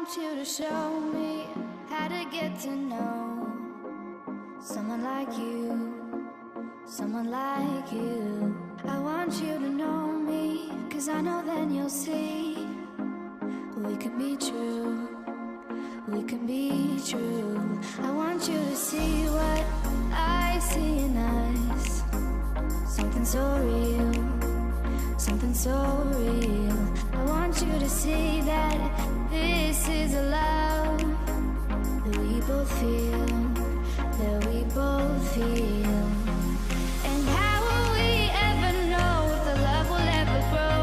want you to show me how to get to know someone like you, someone like you. I want you to know me, 'cause I know then you'll see we can be true, we can be true. I want you to see what I see in us, something so real, something so real. I want you to see that this is a love that we both feel, that we both feel. And how will we ever know if the love will ever grow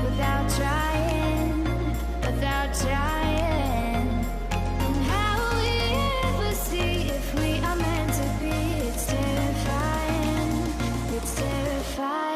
without trying, without trying? And how will we ever see if we are meant to be? It's terrifying, it's terrifying.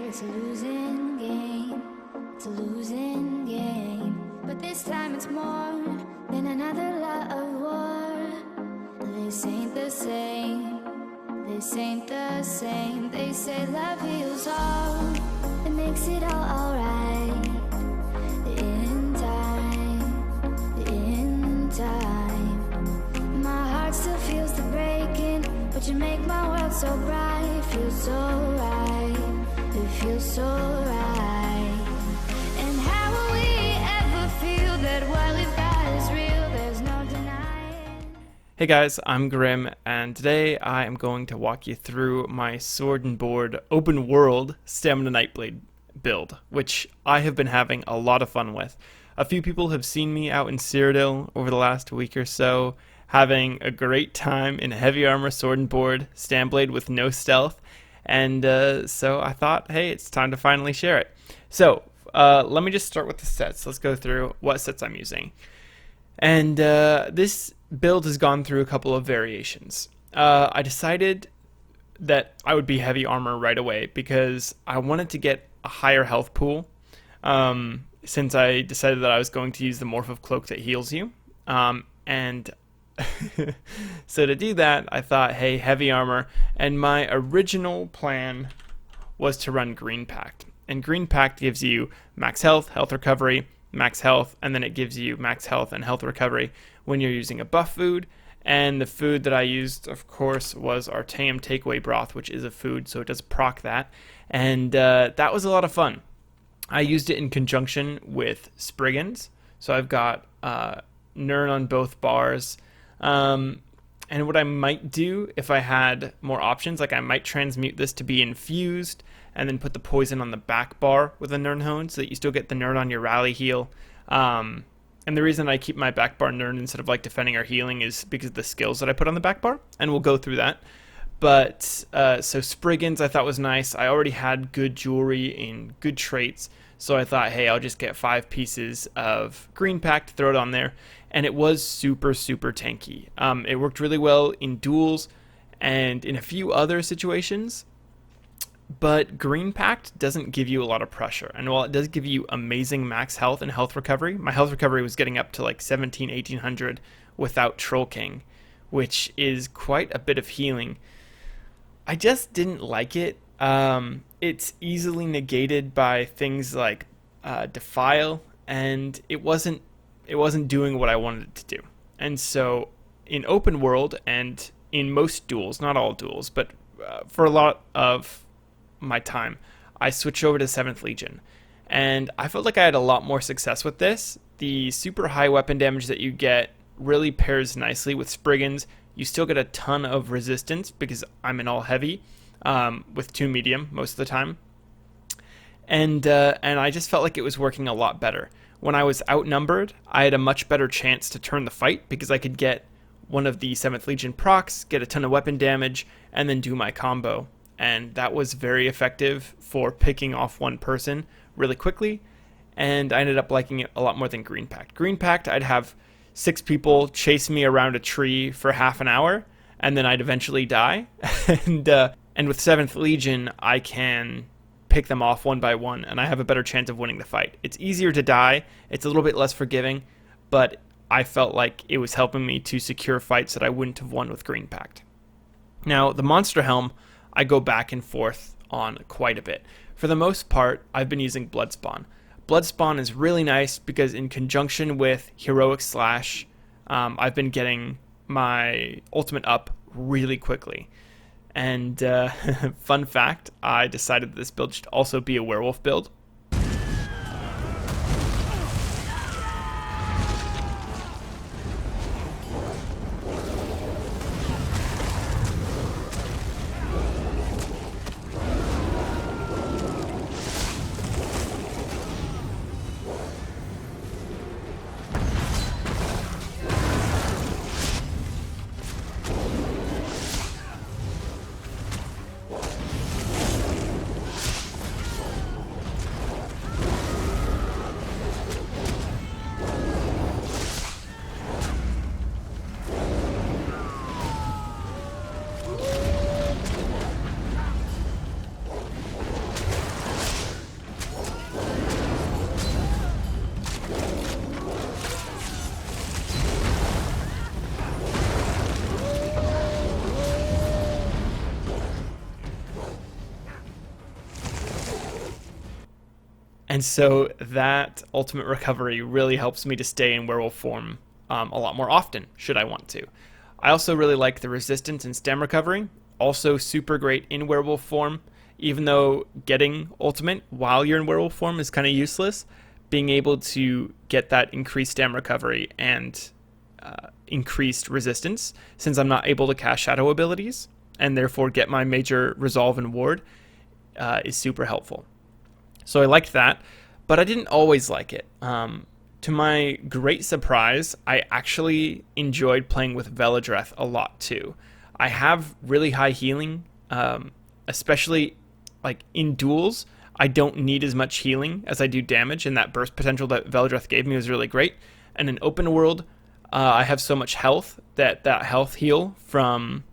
It's a losing game, it's a losing game. But this time it's more than another lot of war. This ain't the same, this ain't the same. They say love heals all, it makes it all alright. In time, in time. My heart still feels the breaking, but you make my world so bright. Feels so right, it feels so right. And how will we ever feel that what we've got is real? There's no denying. Hey guys, I'm Grim, and today I am going to walk you through my Sword and Board open world Stamina Nightblade build, which I have been having a lot of fun with. A few people have seen me out in Cyrodiil over the last week or so, having a great time in heavy armor Sword and Board Stamblade with no stealth. And so I thought, hey, it's time to finally share it. So let me just start with the sets. Let's go through what sets I'm using. And this build has gone through a couple of variations. I decided that I would be heavy armor right away because I wanted to get a higher health pool, since I decided that I was going to use the Morph of Cloak that heals you. And so to do that, I thought, hey, heavy armor. And my original plan was to run Green Pact. And Green Pact gives you max health, health recovery, max health, and then it gives you max health and health recovery when you're using a buff food. And the food that I used, of course, was Arcanist Takeaway Broth, which is a food, so it does proc that. And that was a lot of fun. I used it in conjunction with Spriggans. So I've got Nern on both bars. And what I might do if I had more options, like I might transmute this to be infused and then put the poison on the back bar with a Nern Hone so that you still get the Nern on your rally heal. And the reason I keep my back bar Nern instead of like defending or healing is because of the skills that I put on the back bar, and we'll go through that. But so Spriggans I thought was nice. I already had good jewelry in good traits, so I thought, hey, I'll just get 5 pieces of Green Pact, throw it on there. And it was super, super tanky. It worked really well in duels and in a few other situations. But Green Pact doesn't give you a lot of pressure. And while it does give you amazing max health and health recovery, my health recovery was getting up to like 1800 without Troll King, which is quite a bit of healing. I just didn't like it. It's easily negated by things like Defile, and it wasn't doing what I wanted it to do. And so in open world and in most duels, not all duels, but for a lot of my time, I switched over to 7th Legion. And I felt like I had a lot more success with this. The super high weapon damage that you get really pairs nicely with Spriggans. You still get a ton of resistance because I'm in all heavy, with 2 medium most of the time. And I just felt like it was working a lot better. When I was outnumbered, I had a much better chance to turn the fight because I could get one of the 7th Legion procs, get a ton of weapon damage, and then do my combo. And that was very effective for picking off one person really quickly, and I ended up liking it a lot more than Green Pact. Green Pact, I'd have 6 people chase me around a tree for half an hour, and then I'd eventually die. And with 7th Legion, I can pick them off one by one, and I have a better chance of winning the fight. It's easier to die, it's a little bit less forgiving, but I felt like it was helping me to secure fights that I wouldn't have won with Green Pact. Now, the Monster Helm, I go back and forth on quite a bit. For the most part, I've been using Bloodspawn. Bloodspawn is really nice because in conjunction with Heroic Slash, I've been getting my ultimate up really quickly. And fun fact, I decided that this build should also be a werewolf build. And so that ultimate recovery really helps me to stay in werewolf form a lot more often, should I want to. I also really like the resistance and stam recovery, also super great in werewolf form. Even though getting ultimate while you're in werewolf form is kind of useless, being able to get that increased stam recovery and increased resistance, since I'm not able to cast shadow abilities, and therefore get my major resolve and ward, is super helpful. So I liked that, but I didn't always like it. To my great surprise, I actually enjoyed playing with Veladreth a lot too. I have really high healing, especially like in duels. I don't need as much healing as I do damage, and that burst potential that Veladreth gave me was really great. And in open world, I have so much health that health heal from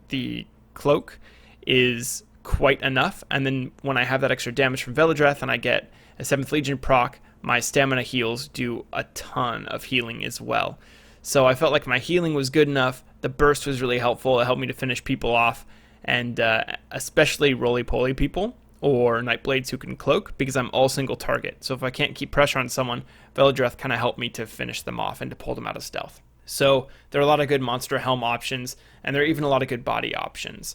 the cloak is quite enough, and then when I have that extra damage from Veladreth and I get a 7th Legion proc, my stamina heals do a ton of healing as well. So I felt like my healing was good enough, the burst was really helpful, it helped me to finish people off, and especially roly-poly people or Nightblades who can cloak, because I'm all single target. So if I can't keep pressure on someone, Veladreth kind of helped me to finish them off and to pull them out of stealth. So there are a lot of good Monster Helm options, and there are even a lot of good body options.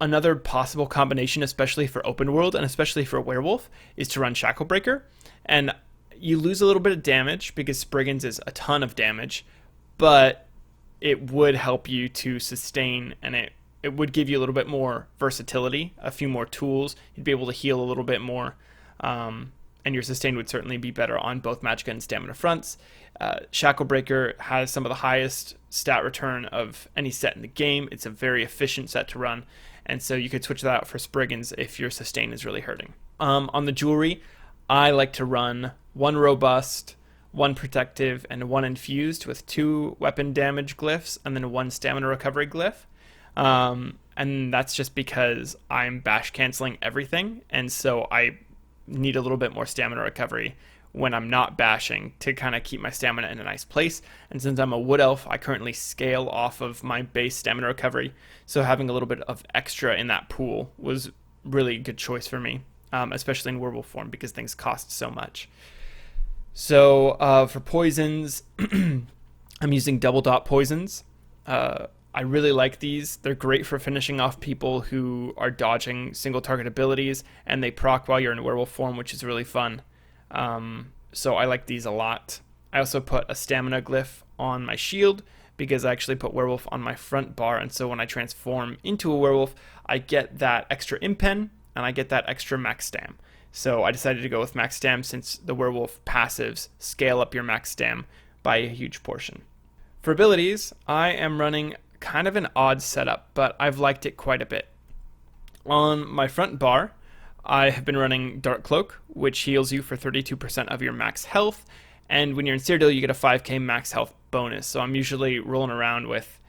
Another possible combination, especially for open world and especially for werewolf, is to run Shacklebreaker. And you lose a little bit of damage because Spriggans is a ton of damage, but it would help you to sustain, and it would give you a little bit more versatility, a few more tools. You'd be able to heal a little bit more, and your sustain would certainly be better on both Magicka and Stamina fronts. Shacklebreaker has some of the highest stat return of any set in the game. It's a very efficient set to run, and so you could switch that out for Spriggans if your sustain is really hurting. On the jewelry, I like to run 1 robust, 1 protective, and 1 infused with 2 weapon damage glyphs and then 1 stamina recovery glyph. And that's just because I'm bash canceling everything, and so I need a little bit more stamina recovery when I'm not bashing to kind of keep my stamina in a nice place. And since I'm a wood elf, I currently scale off of my base stamina recovery, so having a little bit of extra in that pool was really a good choice for me, especially in werewolf form because things cost so much. So for poisons, I'm using double dot poisons. I really like these. They're great for finishing off people who are dodging single target abilities, and they proc while you're in werewolf form, which is really fun. So I like these a lot. I also put a stamina glyph on my shield because I actually put werewolf on my front bar, and so when I transform into a werewolf, I get that extra impen and I get that extra max stam. So I decided to go with max stam since the werewolf passives scale up your max stam by a huge portion. For abilities, I am running kind of an odd setup, but I've liked it quite a bit. On my front bar, I have been running Dark Cloak, which heals you for 32% of your max health, and when you're in Cyrodiil, you get a 5k max health bonus, so I'm usually rolling around with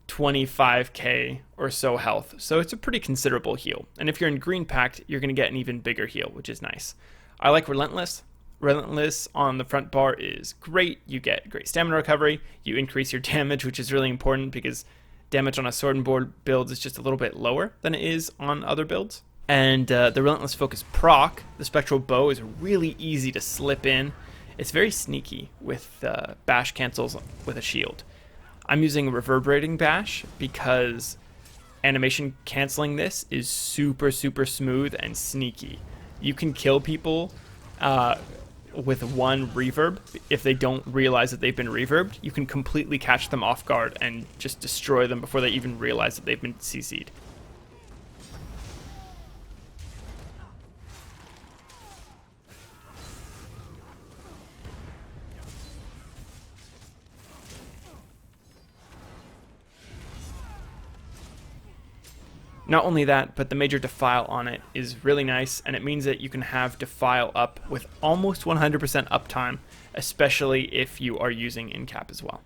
25k or so health, so it's a pretty considerable heal. And if you're in Green Pact, you're going to get an even bigger heal, which is nice. I like Relentless. Relentless on the front bar is great. You get great stamina recovery. You increase your damage, which is really important because damage on a sword and board build is just a little bit lower than it is on other builds. And the Relentless Focus proc, the Spectral Bow, is really easy to slip in. It's very sneaky with bash cancels with a shield. I'm using Reverberating Bash because animation canceling this is super, super smooth and sneaky. You can kill people with one reverb. If they don't realize that they've been reverbed, you can completely catch them off guard and just destroy them before they even realize that they've been CC'd. Not only that, but the major Defile on it is really nice, and it means that you can have Defile up with almost 100% uptime, especially if you are using in-cap as well.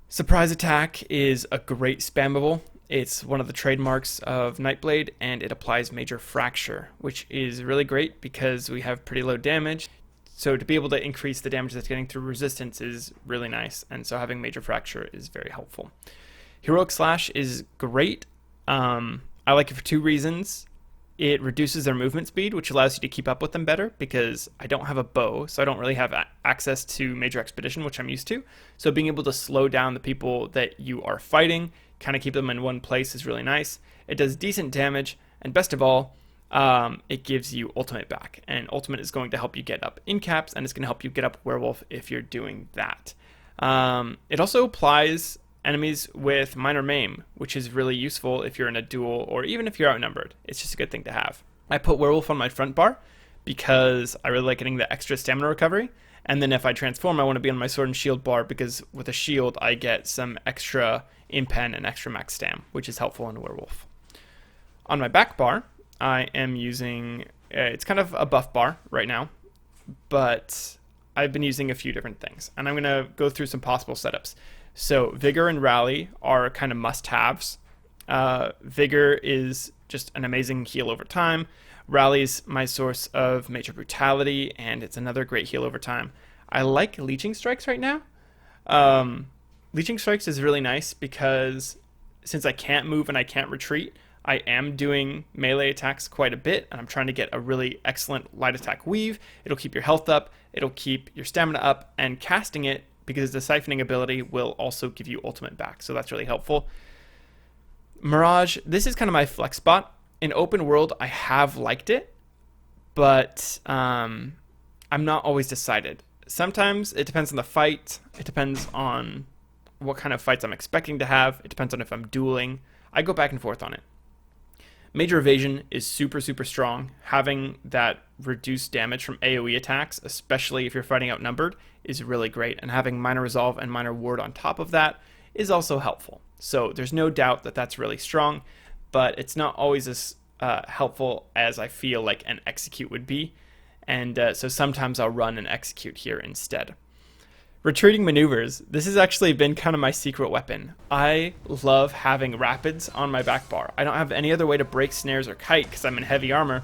Surprise Attack is a great spammable. It's one of the trademarks of Nightblade, and it applies Major Fracture, which is really great because we have pretty low damage. So to be able to increase the damage that's getting through resistance is really nice, and so having Major Fracture is very helpful. Heroic Slash is great. I like it for two reasons. It reduces their movement speed, which allows you to keep up with them better because I don't have a bow, so I don't really have access to Major Expedition, which I'm used to. So being able to slow down the people that you are fighting, kind of keep them in one place is really nice. It does decent damage, and best of all, it gives you ultimate back. And ultimate is going to help you get up in caps, and it's going to help you get up werewolf if you're doing that. It also applies enemies with minor maim, which is really useful if you're in a duel or even if you're outnumbered. It's just a good thing to have. I put werewolf on my front bar because I really like getting the extra stamina recovery, and then if I transform, I want to be on my sword and shield bar because with a shield I get some extra impen and extra max stam, which is helpful in a werewolf. On my back bar, I am using it's kind of a buff bar right now, but I've been using a few different things, and I'm going to go through some possible setups. So Vigor and Rally are kind of must-haves. Vigor is just an amazing heal over time. Rally's my source of major brutality, and it's another great heal over time. I like Leeching Strikes right now. Leeching Strikes is really nice because since I can't move and I can't retreat, I am doing melee attacks quite a bit, and I'm trying to get a really excellent light attack weave. It'll keep your health up, it'll keep your stamina up, and casting it, because the siphoning ability will also give you ultimate back, so that's really helpful. Mirage, this is kind of my flex spot. In open world, I have liked it, but I'm not always decided. Sometimes it depends on the fight, it depends on what kind of fights I'm expecting to have, it depends on if I'm dueling. I go back and forth on it. Major Evasion is super, super strong. Having that reduced damage from AoE attacks, especially if you're fighting outnumbered, is really great. And having Minor Resolve and Minor Ward on top of that is also helpful. So there's no doubt that that's really strong, but it's not always as helpful as I feel like an Execute would be. And so sometimes I'll run an Execute here instead. Retreating maneuvers. This has actually been kind of my secret weapon. I love having rapids on my back bar. I don't have any other way to break snares or kite because I'm in heavy armor,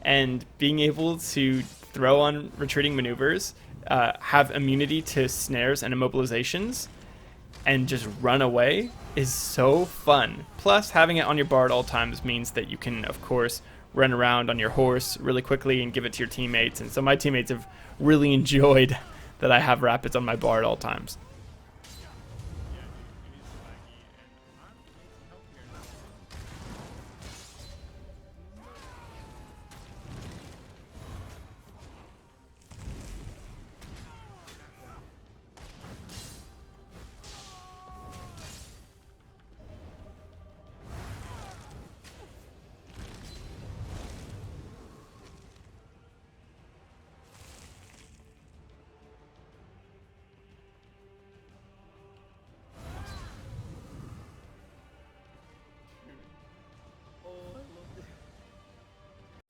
and being able to throw on retreating maneuvers, have immunity to snares and immobilizations, and just run away is so fun. Plus, having it on your bar at all times means that you can, of course, run around on your horse really quickly and give it to your teammates, and so my teammates have really enjoyed that I have rapids on my bar at all times.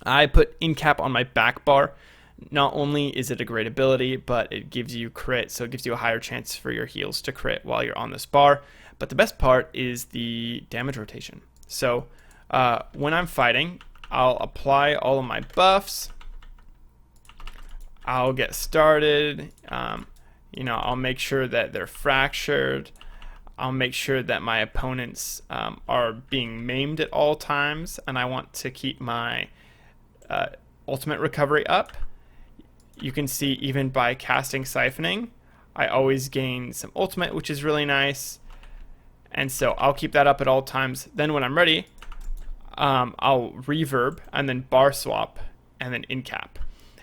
I put in cap on my back bar. Not only is it a great ability, but it gives you crit, so it gives you a higher chance for your heals to crit while you're on this bar. But the best part is the damage rotation. So when I'm fighting, I'll apply all of my buffs. I'll get started. I'll make sure that they're fractured. I'll make sure that my opponents are being maimed at all times, and I want to keep my ultimate recovery up. You can see even by casting Siphoning, I always gain some ultimate, which is really nice. And so I'll keep that up at all times. Then when I'm ready, I'll reverb and then bar swap and then in cap.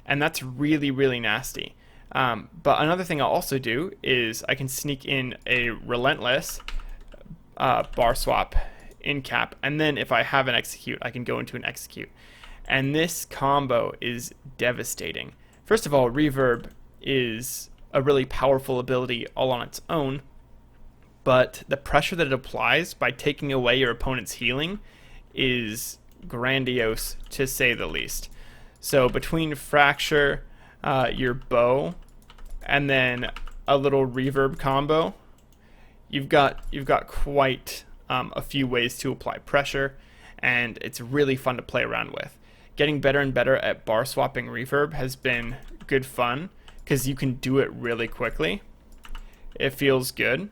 And that's really, really nasty. But another thing I'll also do is I can sneak in a relentless bar swap in cap. And then if I have an execute, I can go into an execute. And this combo is devastating. First of all, reverb is a really powerful ability all on its own, but the pressure that it applies by taking away your opponent's healing is grandiose, to say the least. So between fracture, your bow, and then a little reverb combo, you've got quite a few ways to apply pressure, and it's really fun to play around with. Getting better and better at bar swapping reverb has been good fun because you can do it really quickly. It feels good,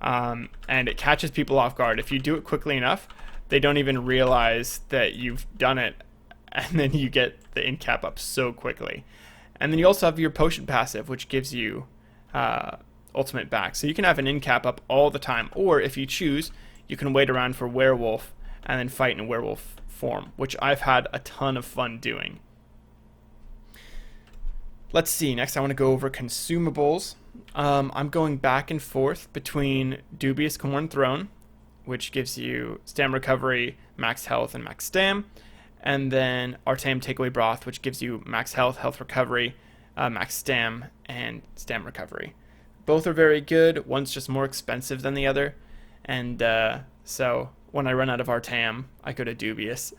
and it catches people off guard. If you do it quickly enough, they don't even realize that you've done it, and then you get the in cap up so quickly. And then you also have your potion passive, which gives you ultimate back. So you can have an in cap up all the time, or if you choose, you can wait around for werewolf and then fight in werewolf form, which I've had a ton of fun doing. Let's see, next I want to go over consumables. I'm going back and forth between Dubious Corn Throne, which gives you stam recovery, max health, and max stam, and then Artam Takeaway Broth, which gives you max health, health recovery, max stam, and stam recovery. Both are very good. One's just more expensive than the other, and so when I run out of Artam, I go to Dubious.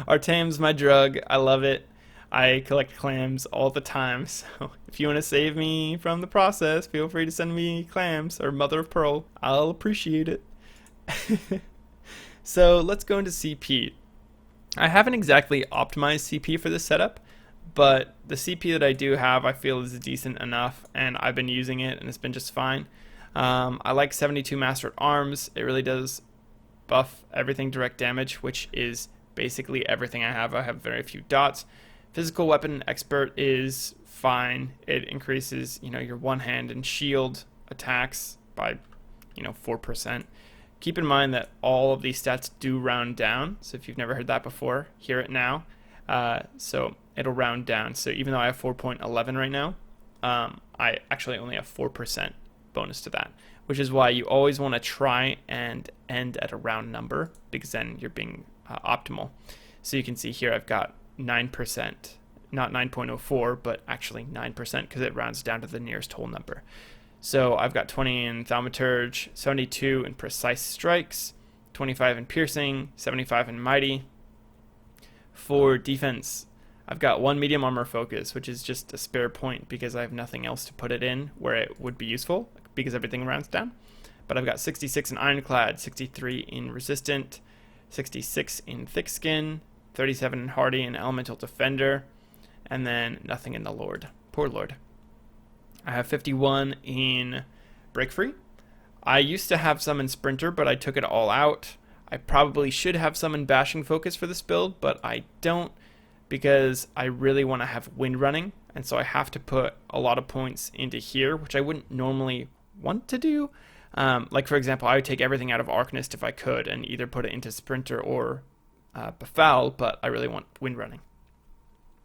Artam's my drug. I love it. I collect clams all the time, so if you want to save me from the process, feel free to send me clams or mother of pearl. I'll appreciate it. So let's go into CP. I haven't exactly optimized CP for this setup, but the CP that I do have I feel is decent enough, and I've been using it and it's been just fine. I like 72 Master at Arms. It really does buff everything direct damage, which is basically everything I have. I have very few dots. Physical Weapon Expert is fine. It increases, your one hand and shield attacks by, 4%. Keep in mind that all of these stats do round down. So if you've never heard that before, hear it now. So it'll round down. So even though I have 4.11 right now, I actually only have 4% bonus to that, which is why you always want to try and end at a round number, because then you're being optimal. So you can see here I've got 9%, not 9.04, but actually 9%, because it rounds down to the nearest whole number. So I've got 20 in Thaumaturge, 72 in Precise Strikes, 25 in Piercing, 75 in Mighty. For defense, I've got 1 medium armor focus, which is just a spare point because I have nothing else to put it in where it would be useful, because everything rounds down. But I've got 66 in Ironclad, 63 in Resistant, 66 in Thick Skin, 37 in Hardy and Elemental Defender, and then nothing in the Lord. Poor Lord. I have 51 in Break Free. I used to have some in Sprinter, but I took it all out. I probably should have some in Bashing Focus for this build, but I don't, because I really want to have Wind Running, and so I have to put a lot of points into here, which I wouldn't normally want to do. Like, for example, I would take everything out of Arcanist if I could, and either put it into Sprinter or Befoul, but I really want Wind Running,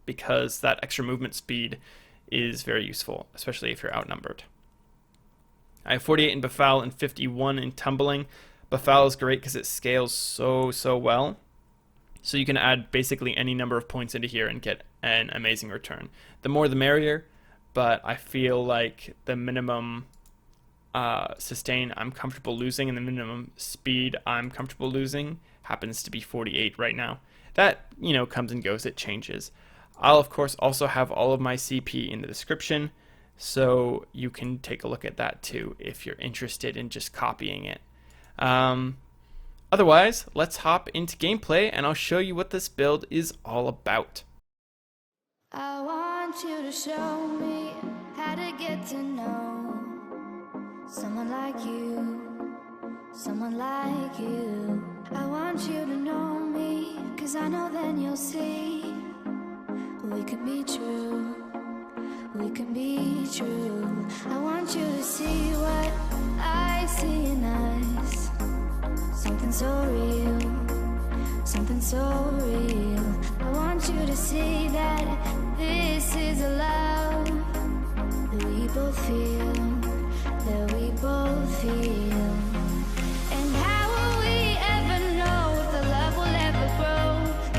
because that extra movement speed is very useful, especially if you're outnumbered. I have 48 in Befoul and 51 in Tumbling. Befoul is great because it scales so well. So you can add basically any number of points into here and get an amazing return. The more the merrier, but I feel like the minimum sustain I'm comfortable losing and the minimum speed I'm comfortable losing happens to be 48 right now. That, comes and goes, it changes. I'll, of course, also have all of my CP in the description, so you can take a look at that too if you're interested in just copying it. Otherwise, let's hop into gameplay and I'll show you what this build is all about. I want you to show me how to get to know someone like you, someone like you. I want you to know me, 'cause I know then you'll see we can be true, we can be true. I want you to see what I see in us, something so real, something so real. I want you to see that this is a love that we both feel, that we both feel. And how will we ever know if the love will ever grow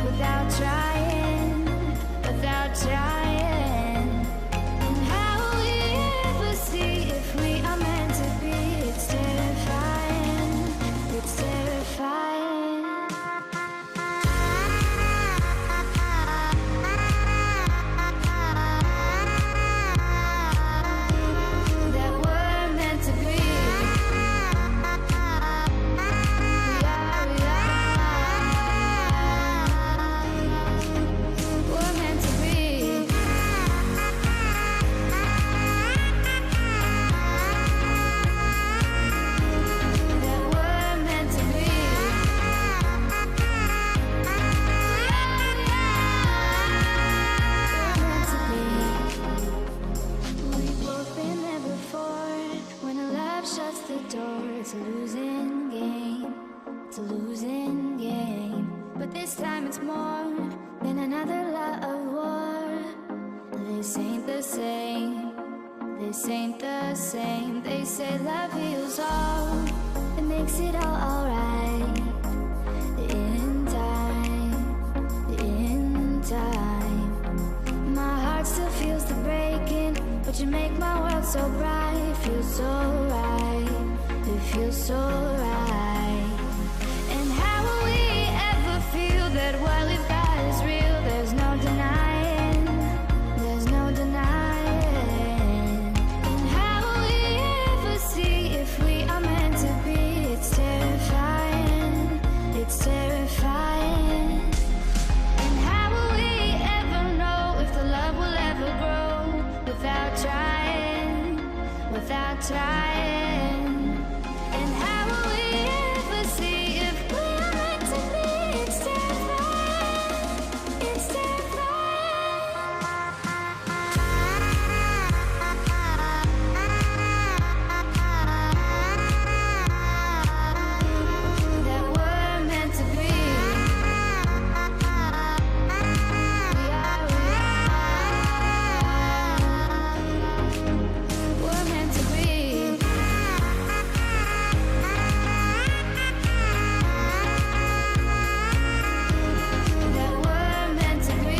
without trying, without trying? And how will we ever see if we are meant to be? It's terrifying, it's terrifying. That we're meant to be. We're meant to be. That we're meant to be. We've both been there before. When a love shuts the door, it's a losing game. It's a losing game. But this time it's more than another lot of war. This ain't the same. This ain't the same. They say love heals all. It makes it all alright. In time, in time. My heart still feels the breaking, but you make my world so bright. It feels so right. It feels so right. And how will we ever feel that what we've got is real? There's no denying. There's no denying. And how will we ever see if we are meant to be? It's terrifying. It's terrifying. And how will we ever know if the love will ever grow without trying, without trying? And how will we ever see if we are meant to be? It's terrifying, it's terrifying. That we're meant to be. We're meant to be. That we're meant to be.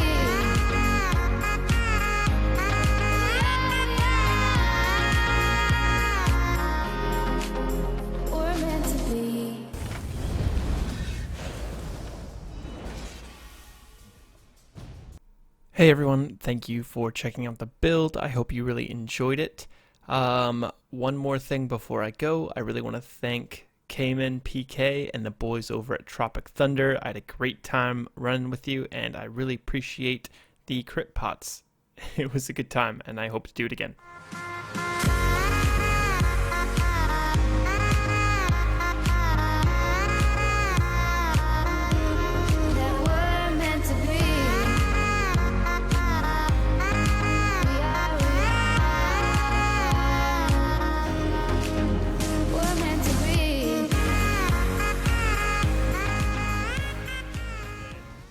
We're meant to be. Hey everyone, thank you for checking out the build. I hope you really enjoyed it. One more thing before I go, I really want to thank Cayman, PK, and the boys over at Tropic Thunder. I had a great time running with you, and I really appreciate the crit pots. It was a good time, and I hope to do it again.